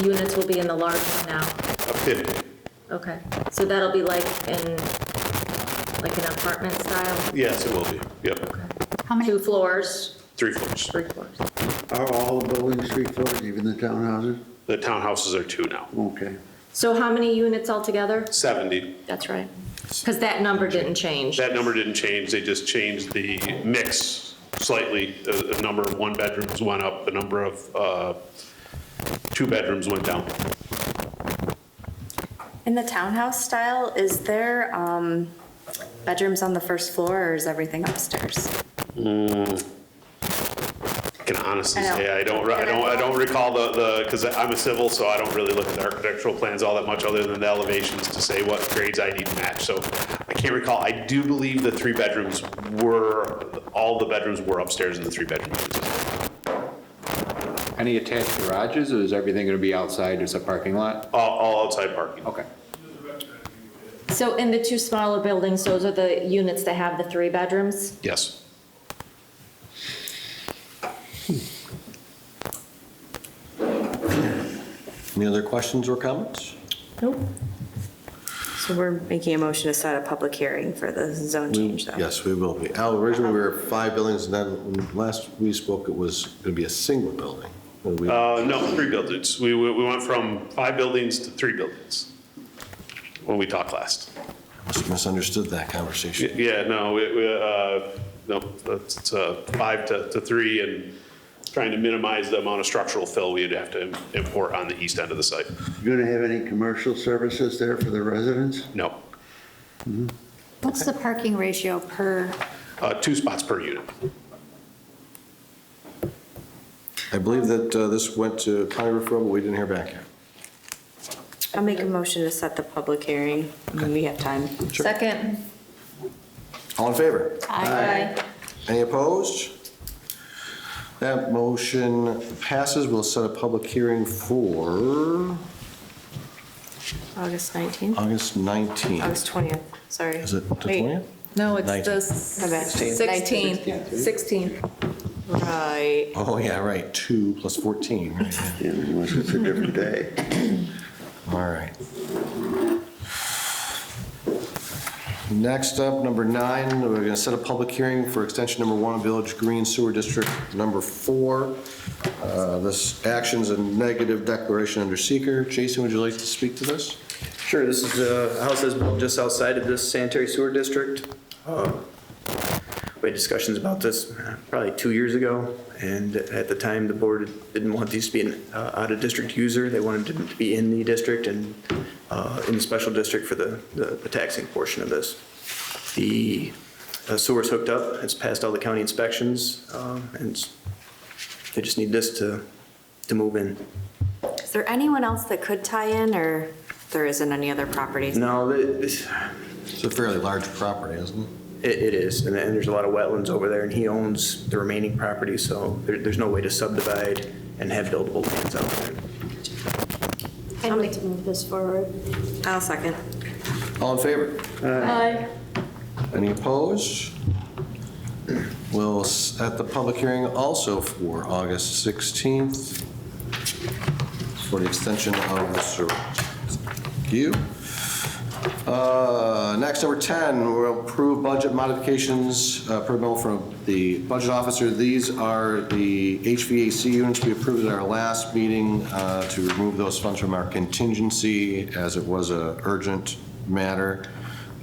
units will be in the large one now? 50. Okay, so that'll be like an apartment style? Yes, it will be. Yep. How many? 2 floors? 3 floors. 3 floors. Are all the buildings 3 floors, even the townhouses? The townhouses are 2 now. Okay. So how many units altogether? 70. That's right. Because that number didn't change. That number didn't change. They just changed the mix slightly. The number of 1 bedrooms went up. The number of 2 bedrooms went down. In the townhouse style, is there bedrooms on the first floor, or is everything upstairs? I can honestly say I don't recall because I'm a civil, so I don't really look at the architectural plans all that much other than the elevations to say what grades I need to match. So I can't recall. I do believe the 3 bedrooms all the bedrooms were upstairs in the 3-bedroom units. Any attached garages, or is everything going to be outside, just a parking lot? All outside parking. Okay. So in the 2 smaller buildings, those are the units that have the 3 bedrooms? Yes. Any other questions or comments? Nope. So we're making a motion to set a public hearing for the zone change, though. Yes, we will be. Al, originally we were 5 buildings, and then when last we spoke, it was going to be a single building. No, 3 buildings. We went from 5 buildings to 3 buildings when we talked last. I must have misunderstood that conversation. Yeah, no, it's 5 to 3, and trying to minimize the amount of structural fill we'd have to import on the east end of the site. You gonna have any commercial services there for the residents? No. What's the parking ratio per? 2 spots per unit. I believe that this went to county referral, but we didn't hear back yet. I'll make a motion to set the public hearing when we have time. Second. All in favor? Aye. Any opposed? That motion passes. We'll set a public hearing for August 19th? August 19th. August 20th, sorry. Is it the Wait. 20th? No, it's the 16th. 16th. Right. Oh, yeah, right. 2 plus 14. Right, yeah. Yeah, unless it's a different day. All right. Next up, number 9, we're going to set a public hearing for extension number 1 of Village Green Sewer District number 4. This action's a negative declaration under seeker. Jason, would you like to speak to this? Sure, this is a house that's built just outside of this sanitary sewer district. We had discussions about this probably 2 years ago, and at the time, the board didn't want these to be an out-of-district user. They wanted them to be in the district and in the special district for the taxing portion of this. The sewer's hooked up, it's passed all the county inspections, and they just need this to move in. Is there anyone else that could tie in, or there isn't any other properties? No, It's a fairly large property, isn't it? It is, and there's a lot of wetlands over there, and he owns the remaining property, so there's no way to subdivide and have buildable lands out there. I'd like to move this forward. I'll second. All in favor? Aye. Any opposed? We'll set the public hearing also for August 16th for the extension of the sewer. Thank you. Next, number 10, we'll approve budget modifications per memo from the budget officer. These are the HVAC units we approved at our last meeting to remove those funds from our contingency as it was an urgent matter.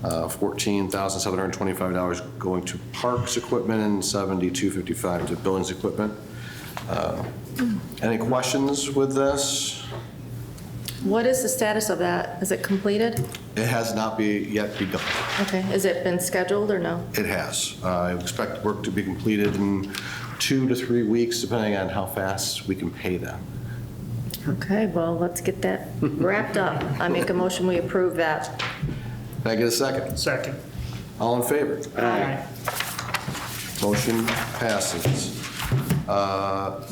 $14,725 going to parks equipment and $72.55 to buildings equipment. Any questions with this? What is the status of that? Is it completed? It has not yet begun. Okay, has it been scheduled or no? It has. I expect work to be completed in 2 to 3 weeks, depending on how fast we can pay them. Okay, well, let's get that wrapped up. I make a motion, we approve that. Can I get a second? Second. All in favor? Aye. Motion passes.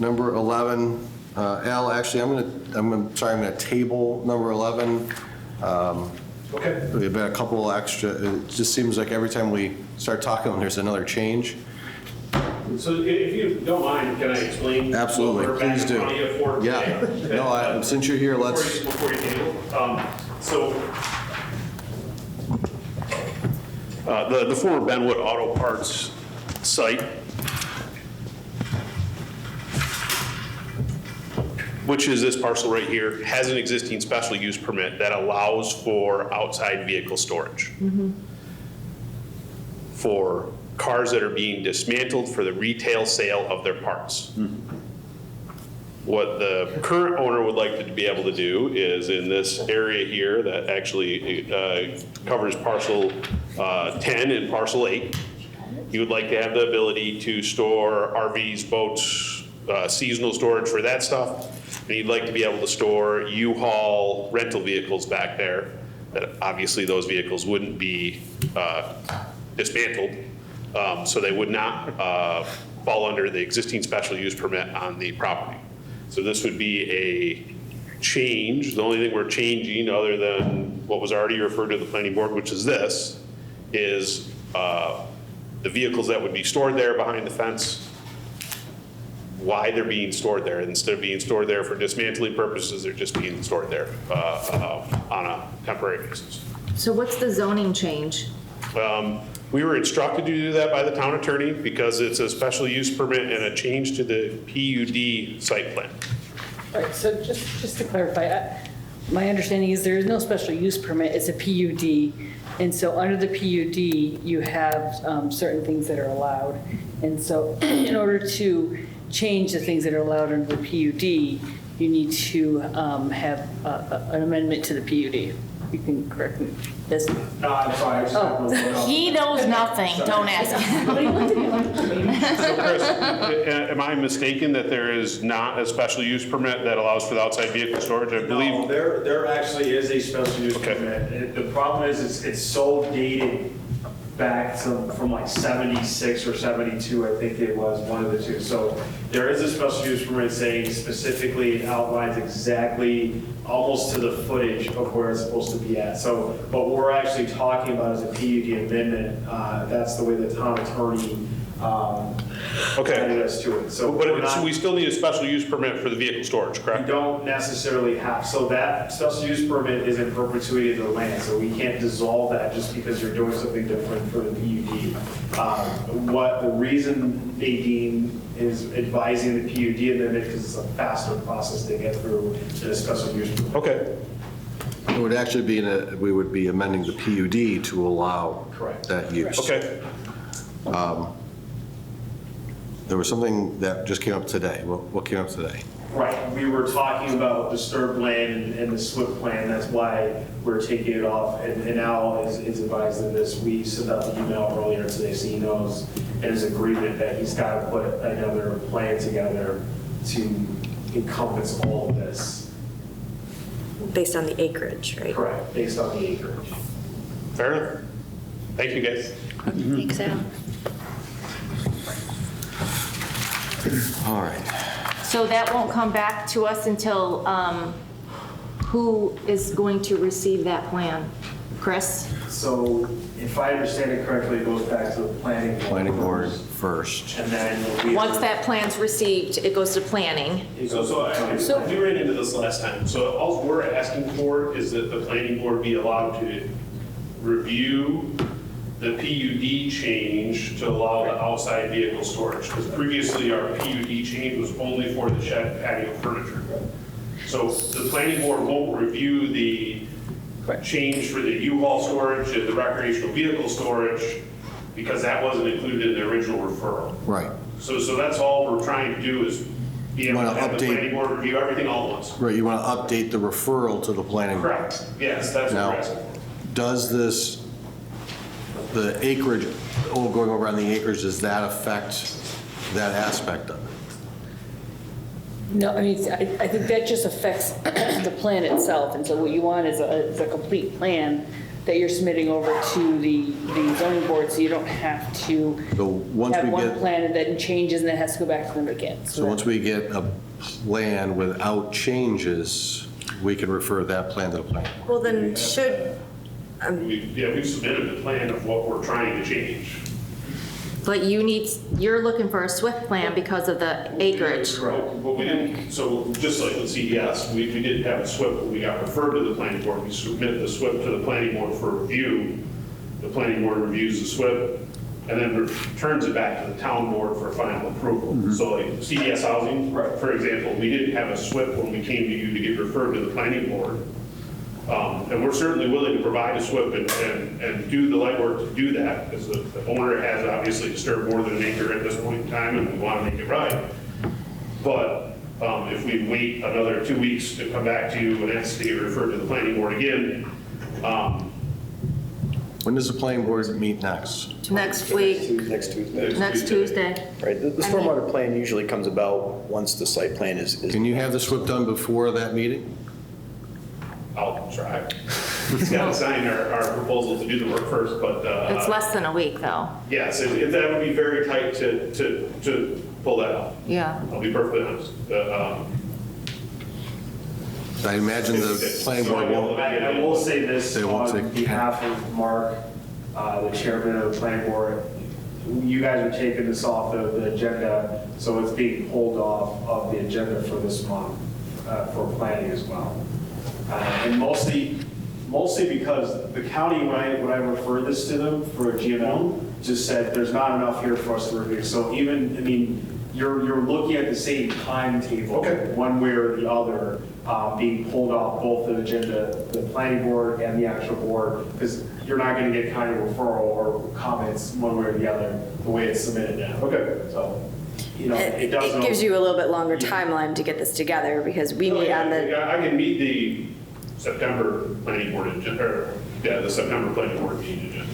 Number 11, Al, actually, I'm gonna table number 11. Okay. We've got a couple extra, it just seems like every time we start talking, there's another change. So if you don't mind, can I explain? Absolutely, what we're back please in do. front of you for Yeah, today? no, since you're here, let's, Before you table, the former Benwood Auto Parts site, which is this parcel right here, has an existing special use permit that allows for outside vehicle storage. For cars that are being dismantled for the retail sale of their parts. What the current owner would like to be able to do is in this area here that actually covers parcel 10 and parcel 8, you would like to have the ability to store RVs, boats, seasonal storage for that stuff. And you'd like to be able to store U-Haul rental vehicles back there. That obviously those vehicles wouldn't be dismantled. So they would not fall under the existing special use permit on the property. So this would be a change. The only thing we're changing, other than what was already referred to the planning board, which is this, is the vehicles that would be stored there behind the fence, why they're being stored there. Instead of being stored there for dismantling purposes, they're just being stored there on a temporary basis. So what's the zoning change? We were instructed to do that by the town attorney because it's a special use permit and a change to the PUD site plan. All right, so just to clarify, my understanding is there is no special use permit, it's a PUD. And so under the PUD, you have certain things that are allowed. And so in order to change the things that are allowed under the PUD, you need to have an amendment to the PUD. You can correct me. Yes. No, I'm sorry. I just have one more. He knows nothing, don't ask him. So Chris, am I mistaken that there is not a special use permit that allows for the outside vehicle storage? I believe. No, there actually is a special use permit. The problem is it's so dated back from like 76 or 72, I think it was, one of the two. So there is a special use permit saying specifically, it outlines exactly almost to the footage of where it's supposed to be at. So what we're actually talking about is a PUD amendment. That's the way the town attorney guided us to it. So But we still need a special use permit for the vehicle storage, correct? we don't necessarily have, so that special use permit is in perpetuity of the land, so we can't dissolve that just because you're doing something different for the PUD. What the reason Nadine is advising the PUD amendment, because it's a faster process to get through than a special use permit. Okay. it would actually be, we would be amending the PUD to allow Correct. that use. Okay. There was something that just came up today. What came up today? Right, we were talking about disturbed land and the SWIP plan, that's why we're taking it off, and Al is advised of this. We sent out the email earlier today, so he knows, and his agreement that he's got to put another plan together to encompass all of this. Based on the acreage, right? Correct, based on the acreage. Fair enough. Thank you, guys. Thanks, Al. All right. So that won't come back to us until, who is going to receive that plan? Chris? So if I understand it correctly, it goes back to the planning board. Planning board first. And then we. Once that plan's received, it goes to planning. We ran into this last time. So all we're asking for is that the planning board be allowed to review the PUD change to allow the outside vehicle storage, because previously our PUD change was only for the shed patio furniture. So the planning board won't review the change for the U-Haul storage and the recreational vehicle storage, because that wasn't included in the original referral. Right. So that's all we're trying to do, is be able to have the planning board review everything all at once. Right, you want to update the referral to the planning board. Correct, yes, that's what Now, we're asking for. does this, the acreage, going over on the acres, does that affect that aspect of it? No, I mean, I think that just affects the plan itself, and so what you want is a complete plan that you're submitting over to the zoning board, so you don't have to So once have we one get, plan and then changes, and then it has to go back to them again. so once we get a plan without changes, we can refer that plan to the planning board. Well, then should, We've submitted a plan of what we're trying to change. But you're looking for a SWIFT plan because of the acreage. Right, but we didn't, so just like with CDS, we didn't have a SWIP, but we got referred to the planning board. We submit the SWIP to the planning board for review. The planning board reviews the SWIP and then returns it back to the town board for final approval. So like CDS housing, for example, we didn't have a SWIP when we came to you to get referred to the planning board. And we're certainly willing to provide a SWIP and do the legwork to do that, because the owner has obviously disturbed more than an acre at this point in time, and we want to make it right. But if we wait another 2 weeks to come back to you and ask to get referred to the planning board again. When does the planning board meet next? Next week, Next Tuesday. next Tuesday. Right, the stormwater plan usually comes about once the site plan is. Can you have the SWIP done before that meeting? I'll try. He's got to sign our proposal to do the work first, but. It's less than a week, though. Yes, that would be very tight to pull that off. Yeah. I'll be perfectly honest. I imagine the planning board won't. I will say this They won't on take- behalf of Mark, the chairman of the planning board. You guys are taking this off the agenda, so it's being pulled off of the agenda for this month for planning as well. And mostly because the county, when I referred this to them for a GML, just said there's not enough here for us to review. So even, I mean, you're looking at the same timetable, one way or the other, being pulled off both the agenda, the planning board and the actual board, because you're not going to get county referral or comments one way or the other, the way it's submitted now. Okay. So, you know, it does. it gives you a little bit longer timeline to get this together, because we meet on the, I can meet the September planning board agenda, or, the September planning board meeting agenda.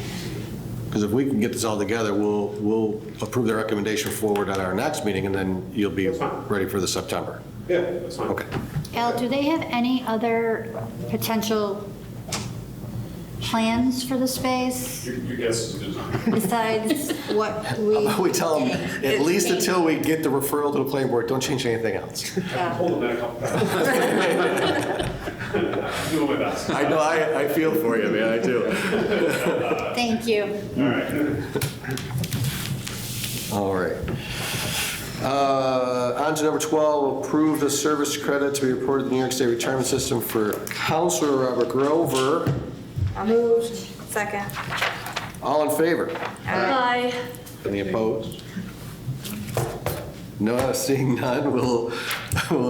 Because if we can get this all together, we'll approve the recommendation forward at our next meeting, and then you'll be ready for the September. Yeah, that's fine. Okay. Al, do they have any other potential plans for the space Your guess is as good as mine. besides what we? We tell them, at least until we get the referral to the planning board, don't change anything else. Hold them back a couple times. I'm doing my best. I know, I feel for you, man, I do. Thank you. All right. All right. On to number 12, approve the service credit to be reported to the New York State Retirement System for Counselor Robert Grover. moved. Second. All in favor? Aye. Any opposed? No, seeing none, we'll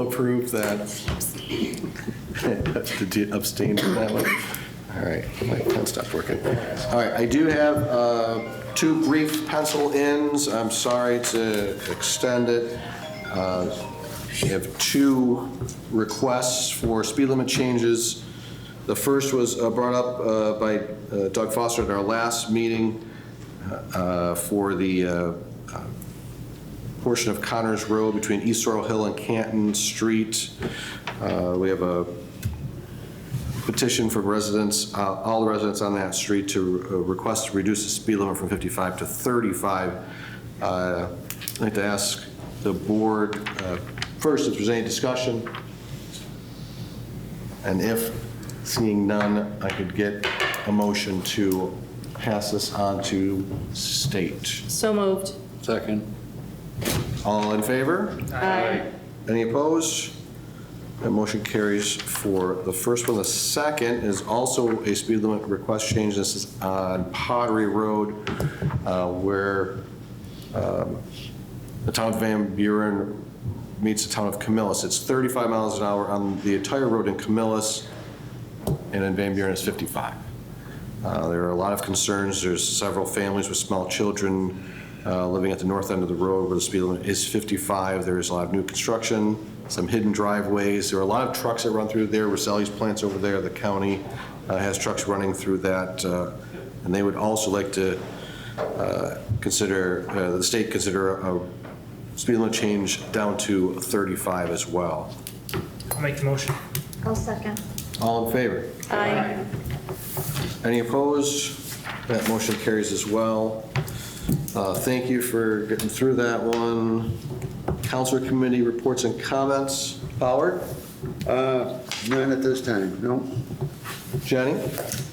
approve that. Did you abstain from that one? All right, my pen stopped working. All right, I do have 2 brief pencil ins. I'm sorry to extend it. We have 2 requests for speed limit changes. The first was brought up by Doug Foster at our last meeting for the portion of Connors Road between East Sorrel Hill and Canton Street. We have a petition from residents, all the residents on that street, to request to reduce the speed limit from 55 to 35. I'd like to ask the board first if there's any discussion, and if seeing none, I could get a motion to pass this on to state. So moved. Second. All in favor? Aye. Any opposed? That motion carries for the first one. The second is also a speed limit request change. This is on Pottery Road, where the town of Van Buren meets the town of Camillus. It's 35 miles an hour on the entire road in Camillus, and in Van Buren it's 55. There are a lot of concerns. There's several families with small children living at the north end of the road where the speed limit is 55. There's a lot of new construction, some hidden driveways. There are a lot of trucks that run through there. Roselli's plant's over there. The county has trucks running through that. And they would also like to the state consider a speed limit change down to 35 as well. I'll make the motion. I'll second. All in favor? Aye. Any opposed? That motion carries as well. Thank you for getting through that one. Council Committee reports and comments. Howard? None at this time, no. Jenny?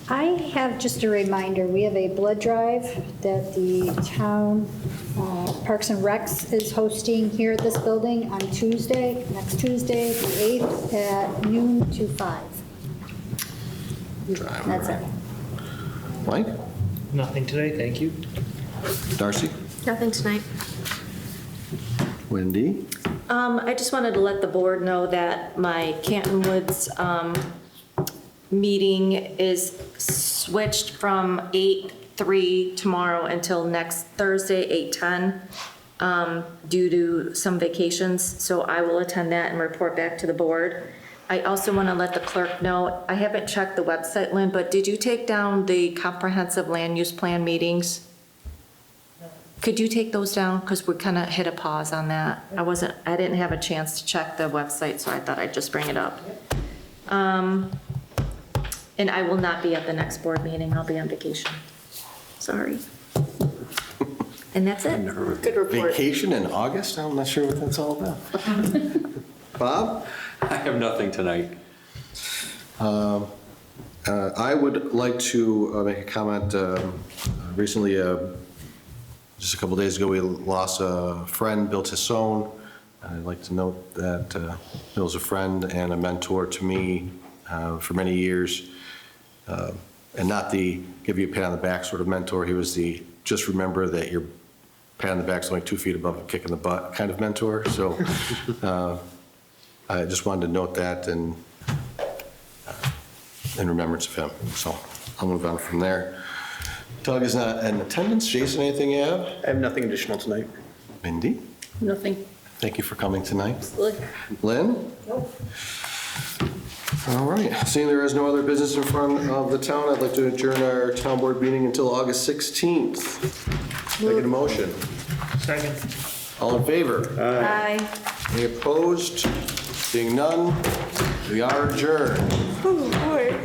I have just a reminder, we have a blood drive that the town Parks and Recs is hosting here at this building on Tuesday, next Tuesday, the 8th, at noon to 5. That's it. Mike? Nothing today, thank you. Darcy? Nothing tonight. Wendy? I just wanted to let the board know that my Canton Woods meeting is switched from 8:03 tomorrow until next Thursday, 8:10, due to some vacations. So I will attend that and report back to the board. I also want to let the clerk know, I haven't checked the website, Lynn, but did you take down the comprehensive land use plan meetings? Could you take those down? Because we kind of hit a pause on that. I didn't have a chance to check the website, so I thought I'd just bring it up. And I will not be at the next board meeting. I'll be on vacation. Sorry. And that's it. Good report. Vacation in August? I'm not sure what that's all about. Bob? I have nothing tonight. I would like to make a comment. Recently, just a couple days ago, we lost a friend, Bill Tissone. I'd like to note that Bill's a friend and a mentor to me for many years. And not the give you a pat on the back sort of mentor. He was the just remember that your pat on the back's only 2 feet above a kick in the butt kind of mentor. So I just wanted to note that in remembrance of him. So I'll move on from there. Doug is not in attendance. Jason, anything you have? I have nothing additional tonight. Mindy? Nothing. Thank you for coming tonight. Absolutely. Lynn? Nope. All right, seeing there is no other business in front of the town, I'd like to adjourn our town board meeting until August 16th. Can I get a motion? Second. All in favor? Aye. Any opposed? Seeing none, we are adjourned. Oh, boy.